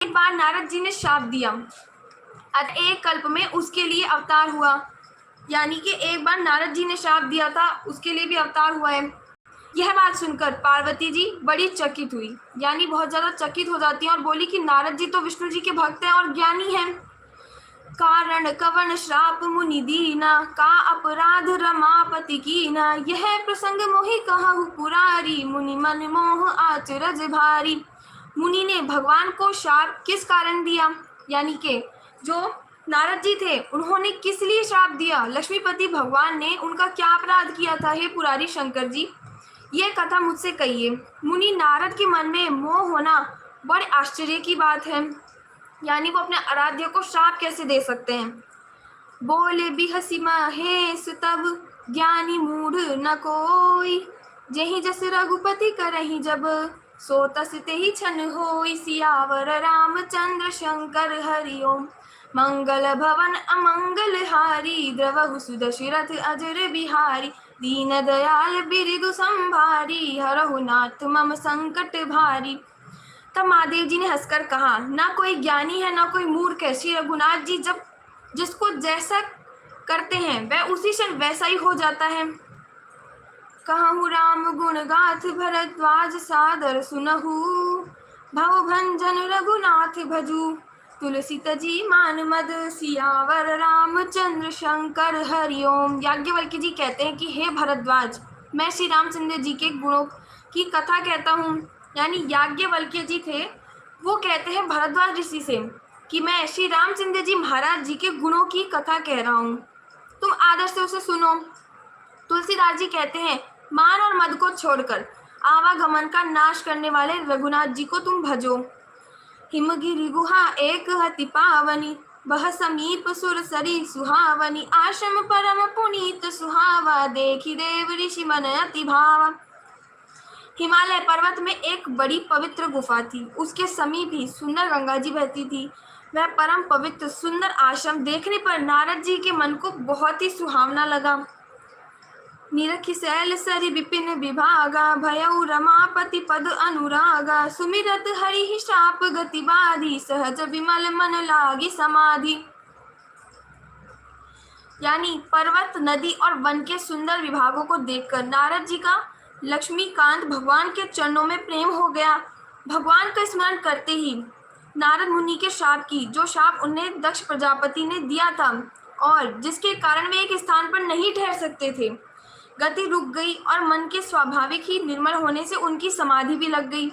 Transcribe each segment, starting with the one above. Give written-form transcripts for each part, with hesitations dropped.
एक बार नारद जी ने शाप दिया, अतः एक कल्प में उसके लिए अवतार हुआ। यानी कि एक बार नारद जी ने शाप दिया था, उसके लिए भी अवतार हुआ है। यह बात सुनकर पार्वती जी बड़ी चकित हुई, यानी बहुत ज़्यादा चकित हो जाती हैं और बोली कि नारद जी तो विष्णु जी के भक्त हैं और ज्ञानी हैं। कारण कवन श्राप मुनि दीना, का अपराध रमापति कीना। यह प्रसंग मोहि कहु पुरारी, मुनि मन मोह आचरज भारी। मुनि ने भगवान को शाप किस कारण दिया, यानी कि जो नारद जी थे उन्होंने किस लिए श्राप दिया, लक्ष्मीपति भगवान ने उनका क्या अपराध किया था, हे पुरारी शंकर जी ये कथा मुझसे कहिए। मुनि नारद के मन में मोह होना बड़े आश्चर्य की बात है, यानी वो अपने आराध्य को श्राप कैसे दे सकते हैं। बोले बिहसी महेश तब, ज्ञानी मूढ़ न कोई। जेहि जस रघुपति करहि जब, सो तस तेहि छन होई। सियावर रामचंद्र शंकर हरि ओम, मंगल भवन अमंगल हारी। द्रवहु सुदशरथ अजर बिहारी, दीन दयाल बिरदु संभारी। हरहु नाथ मम संकट भारी। तब महादेव जी ने हंसकर कहा, ना कोई ज्ञानी है ना कोई मूर्ख है। श्री रघुनाथ जी जब जिसको जैसा करते हैं वह उसी क्षण वैसा ही हो जाता है। कहूँ राम गुण गाथ भरद्वाज सादर सुनहु, भव भंजन रघुनाथ भजू। तुलसी तजी मान मद, सियावर रामचंद्र शंकर हरि ओम। याज्ञवल्क्य जी कहते हैं कि हे भरद्वाज, मैं श्री रामचंद्र जी के गुणों की कथा कहता हूँ। यानी याज्ञवल्क्य जी थे, वो कहते हैं भरद्वाज ऋषि से कि मैं श्री रामचंद्र जी महाराज जी के गुणों की कथा कह रहा हूँ, तुम आदर से उसे सुनो। तुलसीदास जी कहते हैं, मान और मद को छोड़कर आवागमन का नाश करने वाले रघुनाथ जी को तुम भजो। हिमगिरि गुहा एक हति पावनी, बह समीप सुर सरी सुहावनी। आश्रम परम पुनीत सुहावा, देखी देव ऋषि मन अति भावा। हिमालय पर्वत में एक बड़ी पवित्र गुफा थी, उसके समीप ही सुंदर गंगा जी बहती थी। वह परम पवित्र सुंदर आश्रम देखने पर नारद जी के मन को बहुत ही सुहावना लगा। निरखि शैल सरि विपिन विभागा, भयउ रमापति पद अनुरागा। सुमिरत हरि शाप गति बाधी, सहज विमल मन लागी समाधि। यानी पर्वत, नदी और वन के सुंदर विभागों को देखकर नारद जी का लक्ष्मीकांत भगवान के चरणों में प्रेम हो गया। भगवान का स्मरण करते ही नारद मुनि के शाप की, जो शाप उन्हें दक्ष प्रजापति ने दिया था और जिसके कारण वे एक स्थान पर नहीं ठहर सकते थे, गति रुक गई और मन के स्वाभाविक ही निर्मल होने से उनकी समाधि भी लग गई।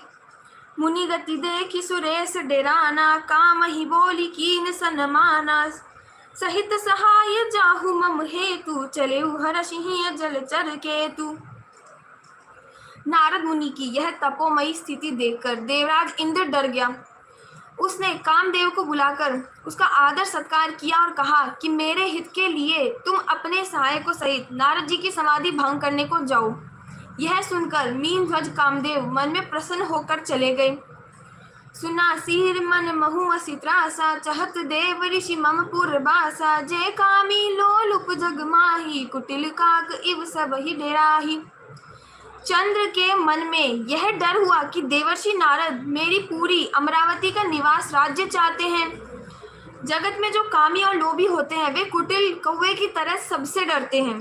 मुनि गति देखी सुरेश डेराना, काम ही बोली कीन सनमाना। सहित सहाय जाहु मम हेतु, चले हर्षि जलचर केतु। नारद मुनि की यह तपोमयी स्थिति देखकर देवराज इंद्र डर गया। उसने कामदेव को बुलाकर उसका आदर सत्कार किया और कहा कि मेरे हित के लिए तुम अपने सहायकों सहित नारद जी की समाधि भंग करने को जाओ। यह सुनकर मीन ध्वज कामदेव मन में प्रसन्न होकर चले गए। सुना सीर मन महु असी त्रासा, चहत देव ऋषि मम पुरबासा। जय कामी लोलुप जग माही, कुटिल काक इव सब ही डेराही। चंद्र के मन में यह डर हुआ कि देवर्षि नारद मेरी पूरी अमरावती का निवास राज्य चाहते हैं। जगत में जो कामी और लोभी होते हैं वे कुटिल कौवे की तरह सबसे डरते हैं।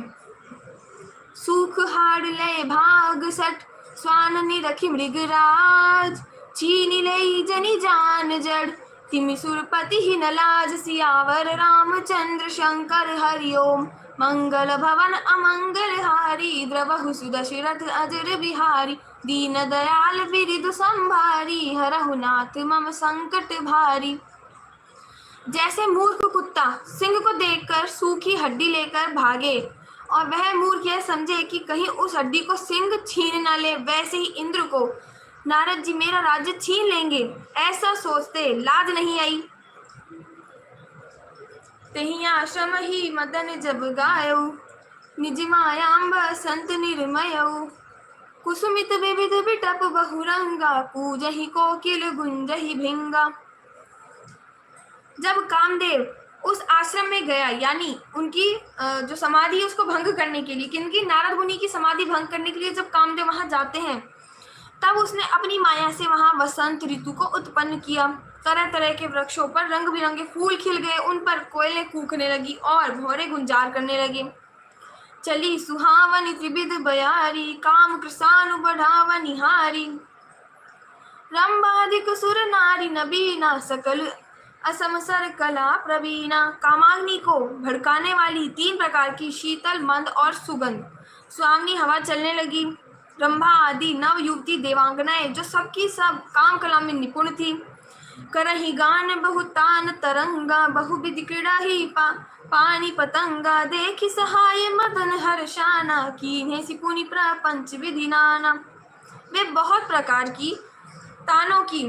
सूख हाड़ ले भाग सट, स्वान निरखि मृगराज। चीनी ले जनी जान जड़, तिमि सुरपति ही नलाज। सियावर रामचंद्र शंकर हरि ओम, मंगल भवन अमंगल हारी। द्रवहु सुदशरथ अजर बिहारी, दीन दयाल बिरदु संभारी। हरहु नाथ मम संकट भारी। जैसे मूर्ख कुत्ता सिंह को देखकर सूखी हड्डी लेकर भागे और वह मूर्ख यह समझे कि कहीं उस हड्डी को सिंह छीन न ले, वैसे ही इंद्र को नारद जी मेरा राज्य छीन लेंगे ऐसा सोचते लाज नहीं आई। तेहि आश्रम ही मदन जब गायऊ, निज मायाम बसंत निर्मयऊ। कुसुमित विविध बिटप बहुरंगा, पूजहि कोकिल गुंजहि भिंगा। जब कामदेव उस आश्रम में गया, यानी उनकी जो समाधि है उसको भंग करने के लिए, किनकी, नारद मुनि की समाधि भंग करने के लिए जब कामदेव वहां जाते हैं, तब उसने अपनी माया से वहां वसंत ऋतु को उत्पन्न किया। तरह तरह के वृक्षों पर रंग बिरंगे फूल खिल गए, उन पर कोयलें कूकने लगी और भौरे गुंजार करने लगे। चली सुहावनी त्रिविध बयारी, काम कृसानु बढ़ावा निहारी। रंबाधिक सुर नारी नबीना, सकल असमसर कला प्रवीणा। कामाग्नि को भड़काने वाली 3 प्रकार की शीतल, मंद और सुगंध सुहावनी हवा चलने लगी। रंभा आदि नव युवती देवांगनाएं जो सबकी सब काम कला में निपुण थी। करही गान बहुतान तरंगा, बहुविधि क्रीड़ा ही पानी पतंगा। देखी सहाय मदन हर्षाना, कीन्हे सिपुनि प्रपंच विधि नाना। वे बहुत प्रकार की तानों की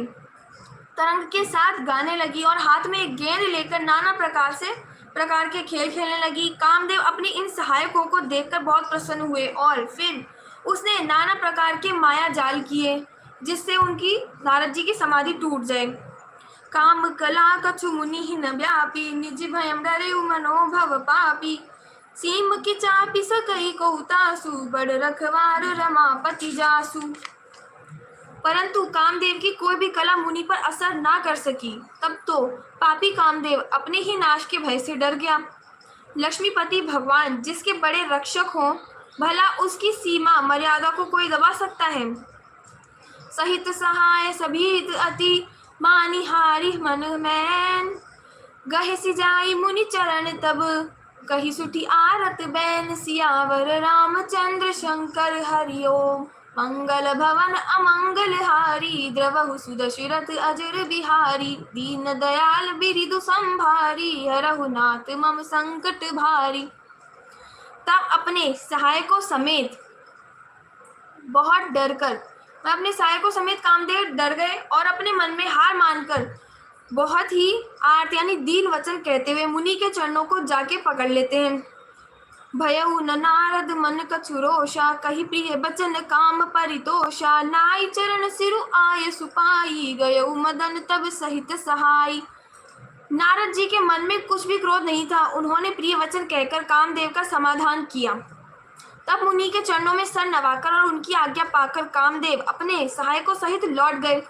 तरंग के साथ गाने लगी और हाथ में एक गेंद लेकर नाना प्रकार के खेल खेलने लगी। कामदेव अपनी इन सहायकों को देखकर बहुत प्रसन्न हुए और फिर उसने नाना प्रकार के माया जाल किए जिससे उनकी नारद जी की समाधि टूट जाए। काम कला कछु मुनि ही न व्यापी, निज भयम डरे मनोभव पापी। सीम की चापी सकई कौतासु, बड़ रखवार रमापति जासु। परंतु कामदेव की कोई भी कला मुनि पर असर ना कर सकी। तब तो पापी कामदेव अपने ही नाश के भय से डर गया। लक्ष्मीपति भगवान जिसके बड़े रक्षक हों, भला उसकी सीमा मर्यादा को कोई दबा सकता है। सहित सहाय सभीत अति, मानिहारी मन मैन। गहे सिजाई मुनि चरण तब, कही सुठी आरत बैन। सियावर रामचंद्र शंकर हरिओम, मंगल भवन अमंगल हारी। द्रवहु सुदशरथ अजर बिहारी, दीन दयाल बिरिदु संभारी। हरहु नाथ मम संकट भारी। तब अपने सहायकों समेत कामदेव डर गए और अपने मन में हार मानकर बहुत ही आर्त यानी दीन वचन कहते हुए मुनि के चरणों को जाके पकड़ लेते हैं। भयउ न नारद मन कछु रोषा, कही प्रिय बचन काम परितोषा। नाई चरण सिरु आय सुपाई, गयउ मदन तब सहित सहाई। नारद जी के मन में कुछ भी क्रोध नहीं था। उन्होंने प्रिय वचन कहकर कामदेव का समाधान किया। तब मुनि के चरणों में सर नवाकर और उनकी आज्ञा पाकर कामदेव अपने सहायकों सहित लौट गए।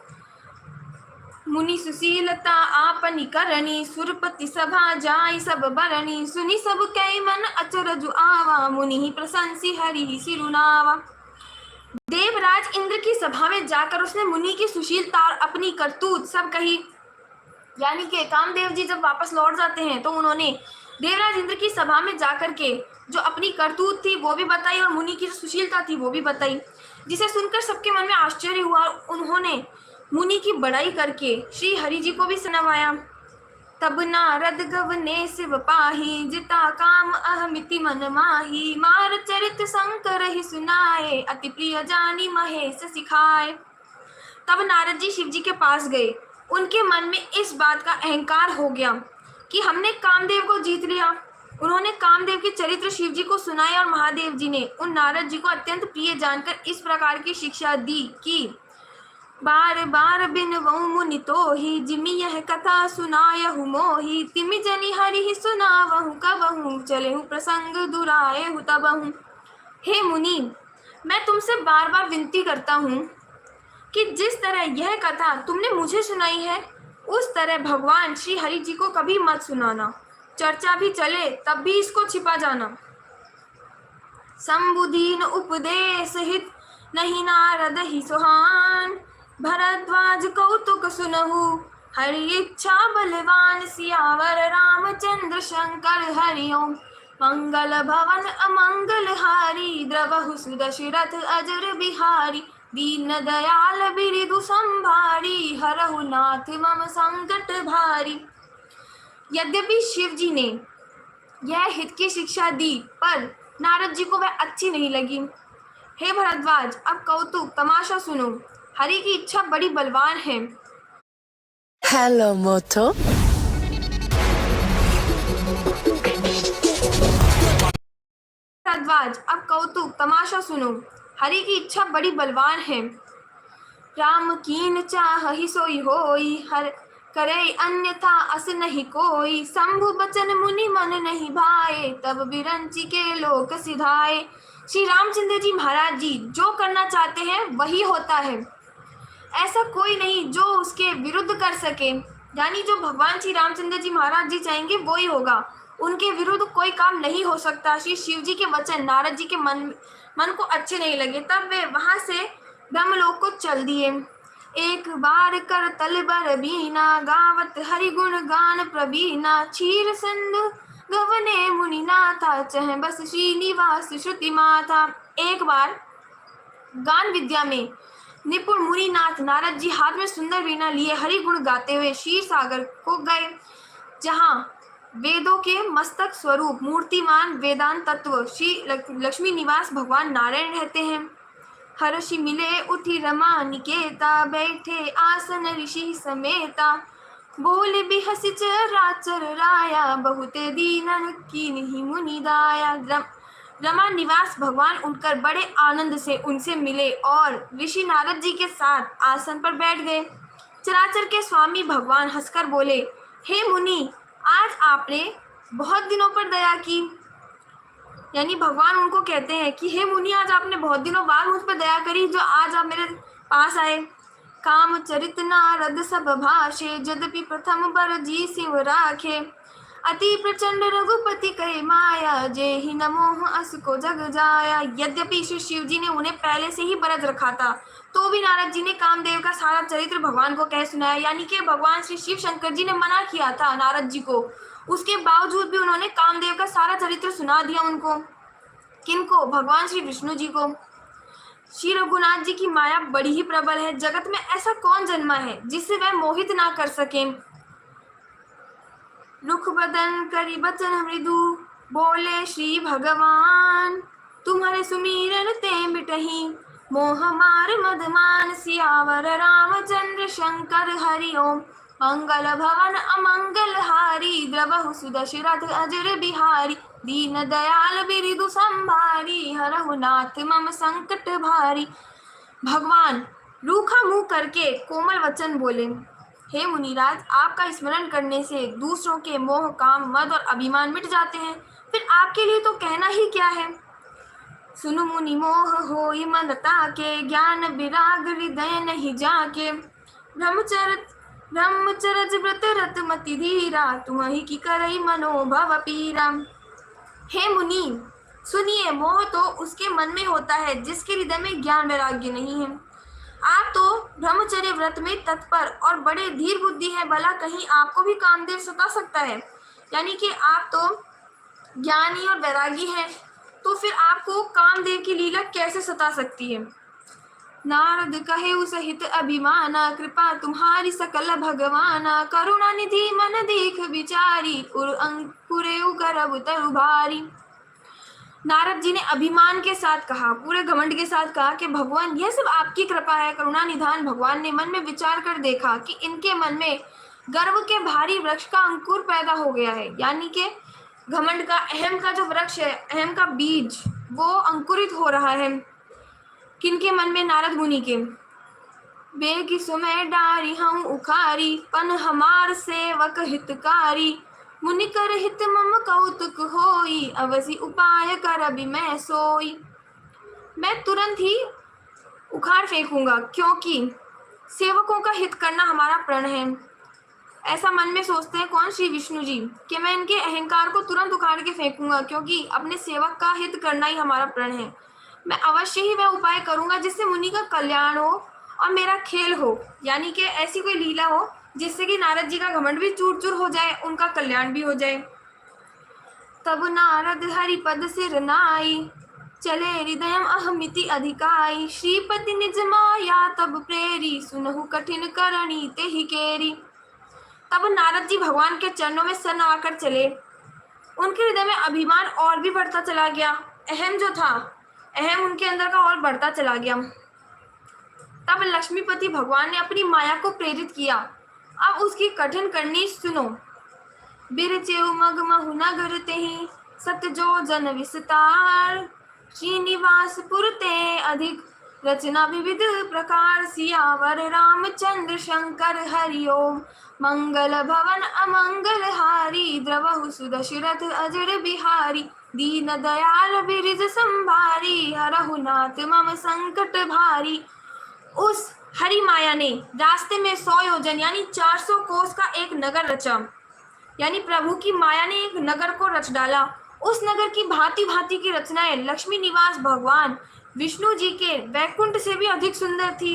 मुनि सुशीलता आपनी करनी, सुरपति सभा जाई सब बरनी। सुनी सब कई मन अचरजु आवा, मुनि ही प्रशंसी हरि ही सिरुनावा। देवराज इंद्र की सभा में जाकर उसने मुनि की सुशीलता और अपनी करतूत सब कही। यानी कि कामदेव जी जब वापस लौट जाते हैं तो उन्होंने देवराज इंद्र की सभा में जाकर के जो अपनी करतूत थी वो भी बताई और मुनि की सुशीलता थी वो भी बताई, जिसे सुनकर सबके मन में आश्चर्य हुआ। उन्होंने मुनि की बड़ाई करके श्री हरि जी को भी सुनवाया। तब नारद गवने शिव पाही, जिता काम अहमिति मन माही। मार चरित शंकर ही सुनाए, अति प्रिय जानी महेश सिखाए। तब नारद जी शिव जी के पास गए। उनके मन में इस बात का अहंकार हो गया कि हमने कामदेव को जीत लिया। उन्होंने कामदेव के चरित्र शिव जी को सुनाए और महादेव जी ने उन नारद जी को अत्यंत प्रिय जानकर इस प्रकार की शिक्षा दी कि बार बार बिनवऊ मुनि तोहि, जिमि यह कथा सुनायहु मोहि। तिमि जनि हरि ही सुनावहु कबहु, चलेहु प्रसंग दुरायहु तबहु। हे मुनि, मैं तुमसे बार बार विनती करता हूँ कि जिस तरह यह कथा तुमने मुझे सुनाई है उस तरह भगवान श्री हरि जी को कभी मत सुनाना। चर्चा भी चले तब भी इसको छिपा जाना। संबुदीन उपदेश हित, नहीं नारद ही सुहान। भरद्वाज कौतुक सुनहु, हरि इच्छा बलवान। सियावर रामचंद्र शंकर हरिओम, मंगल भवन अमंगल हारी। द्रवहु सुदशरथ अजर बिहारी, दीन दयाल बिरिदु संभारी। हरहु नाथ मम संकट भारी। यद्यपि शिव जी ने यह हित की शिक्षा दी पर नारद जी को वह अच्छी नहीं लगी। हे भरद्वाज, अब कौतुक तमाशा सुनो। हरि की इच्छा बड़ी बलवान है। हेलो मोटो। भरद्वाज, अब कौतुक तमाशा सुनो। हरि की इच्छा बड़ी बलवान है। राम कीन चाह ही सोई होई, हर करे अन्यथा अस नहीं कोई। शंभु बचन मुनि मन नहीं भाए, तब बिरंची के लोक सिधाए। श्री रामचंद्र जी महाराज जी जो करना चाहते हैं वही होता है। ऐसा कोई नहीं जो उसके विरुद्ध कर सके। यानी जो भगवान श्री रामचंद्र जी महाराज जी चाहेंगे वो ही होगा, उनके विरुद्ध कोई काम नहीं हो सकता। श्री शिव जी के वचन नारद जी के मन को अच्छे नहीं लगे, तब वे वहां से ब्रह्मलोक को चल दिए। एक बार कर तल बर बीना, गावत हरि गुण गान प्रवीणा, क्षीर सिंधु गवने मुनि नाथा, चह बस श्रीनिवास श्रुति माथा। एक बार गान विद्या में निपुण मुनिनाथ नारद जी हाथ में सुंदर वीणा लिए हरि गुण गाते हुए क्षीर सागर को गए, जहाँ वेदों के मस्तक स्वरूप मूर्तिमान वेदांत तत्व श्री लक्ष्मी निवास भगवान नारायण रहते हैं। हर्षि मिले उठी रमा निकेता, बैठे आसन ऋषि समेता, बोले बिहसि चराचर राया, बहुते दीनन कीन्हि मुनि दाया। रमा निवास भगवान उठकर बड़े आनंद से उनसे मिले और ऋषि नारद जी के साथ आसन पर बैठ गए। चराचर के स्वामी भगवान हंसकर बोले, हे मुनि, आज आपने बहुत दिनों पर दया की। यानी भगवान उनको कहते हैं कि हे मुनि, आज आपने बहुत दिनों बाद मुझ पर दया करी, जो आज आप मेरे पास आए। काम चरित नारद सब भाषे, यद्यपि प्रथम बर जी शिव राखे, अति प्रचंड रघुपति कहे माया, जे ही नमोह अस को जग जाया। यद्यपि श्री शिव जी ने उन्हें पहले से ही बरत रखा था, तो भी नारद जी ने कामदेव का सारा चरित्र भगवान को कह सुनाया। यानी कि भगवान श्री शिव शंकर जी ने मना किया था नारद जी को, उसके बावजूद भी उन्होंने कामदेव का सारा चरित्र सुना दिया उनको। किनको? भगवान श्री विष्णु जी को। श्री रघुनाथ जी की माया बड़ी ही प्रबल है, जगत में ऐसा कौन जन्मा है जिससे वह मोहित ना कर सके। रुख बदन करी बचन मृदु, बोले श्री भगवान, तुम्हारे सुमीरन ते मिटही, मोह मार मदमान, सियावर रामचंद्र शंकर हरि ओम। मंगल भवन अमंगल हारी, द्रवहु सुदशरथ अजर बिहारी, दीन दयाल बिरिदु संभारी, हरहु नाथ मम संकट भारी। भगवान रूखा मुंह करके कोमल वचन बोले, हे मुनिराज, आपका स्मरण करने से दूसरों के मोह, काम, मद और अभिमान मिट जाते हैं, फिर आपके लिए तो कहना ही क्या है। सुनु मुनि मोह होई मन ताके, ज्ञान विराग हृदय नहीं जाके, ब्रह्मचरज व्रत रत मति धीरा, तुम्हि की करई मनोभव पीरा। हे मुनि सुनिए, मोह तो उसके मन में होता है जिसके हृदय में ज्ञान वैराग्य नहीं है। आप तो ब्रह्मचर्य व्रत में तत्पर और बड़े धीर बुद्धि है, भला कहीं आपको भी कामदेव सता सकता है। यानी कि आप तो ज्ञानी और वैरागी हैं, तो फिर आपको कामदेव की लीला कैसे सता सकती है। नारद कहे सहित अभिमाना, कृपा तुम्हारी सकल भगवाना, करुणा निधि मन देख विचारी, पुरे करब तरु भारी। नारद जी ने अभिमान के साथ कहा, पूरे घमंड के साथ कहा कि भगवान यह सब आपकी कृपा है, करुणा निधान। भगवान ने मन में विचार कर देखा कि इनके मन में गर्व के भारी वृक्ष का अंकुर पैदा हो गया है। यानी कि घमंड का, अहम का जो वृक्ष है, अहम का बीज, वो अंकुरित हो रहा है। किनके मन में? नारद मुनि के। बेगी सुमय डारी हूँ उखारी, पन हमार सेवक हितकारी, मुनि कर हित मम कौतुक होई, अवसि उपाय कर अभी मैं सोई। मैं तुरंत ही उखाड़ फेंकूंगा, क्योंकि सेवकों का हित करना हमारा प्रण है। ऐसा मन में सोचते हैं कौन? श्री विष्णु जी, कि मैं इनके अहंकार को तुरंत उखाड़ के फेंकूंगा, क्योंकि अपने सेवक का हित करना ही हमारा प्रण है। मैं अवश्य ही वह उपाय करूंगा जिससे मुनि का कल्याण हो और मेरा खेल हो। यानी कि ऐसी कोई लीला हो जिससे कि नारद जी का घमंड भी चूर चूर हो जाए, उनका कल्याण भी हो जाए। तब नारद हरि पद सिर नाई, चले हृदयम अहमिति अधिकाई, श्रीपति निज माया तब प्रेरी, सुनहु कठिन करणी तेहि केरी। तब नारद जी भगवान के चरणों में सर नवाकर चले। उनके हृदय में अभिमान और भी बढ़ता चला गया, अहम जो था, अहम उनके अंदर का और बढ़ता चला गया। तब लक्ष्मीपति भगवान ने अपनी माया को प्रेरित किया। अब उसकी कठिन करनी सुनो। बिरचेउ मग महु नगर तेहि, सत्य जो जन विस्तार, श्रीनिवास पुरते अधिक, रचना विविध प्रकार, सियावर रामचंद्र शंकर हरि ओम। मंगल भवन अमंगल हारी, द्रवहु सुदशरथ अजर बिहारी, दीन दयाल बिरिज संभारी, हरहु नाथ मम संकट भारी। उस हरि माया ने रास्ते में 100 योजन यानी 400 कोस का एक नगर रचा, यानी प्रभु की माया ने एक नगर को रच डाला। उस नगर की भांति भांति की रचनाएं लक्ष्मी निवास भगवान विष्णु जी के वैकुंठ से भी अधिक सुंदर थी,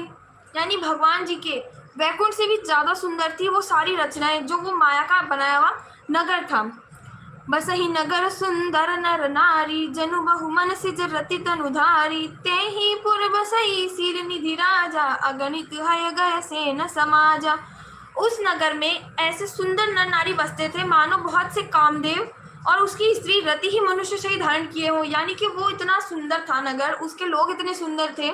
यानी भगवान जी के वैकुंठ से भी ज्यादा सुंदर थी वो सारी रचनाएं जो वो माया का बनाया हुआ नगर था। बसहि नगर सुंदर नर नारी, जनु बहु मन सिज रति तनुधारी। ते ही पुर बसई सिर निधि राजा, अगणित हय गय से न समाजा। उस नगर में ऐसे सुंदर नर नारी बसते थे मानो बहुत से कामदेव और उसकी स्त्री रति ही मनुष्य शरीर धारण किए हो, यानी कि वो इतना सुंदर था नगर, उसके लोग इतने सुंदर थे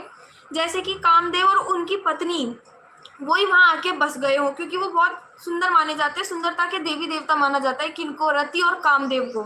जैसे कि कामदेव और उनकी पत्नी वही वहां आके बस गए हो, क्योंकि वो बहुत सुंदर माने जाते हैं, सुंदरता के देवी देवता माना जाता है किनको, रति और कामदेव को।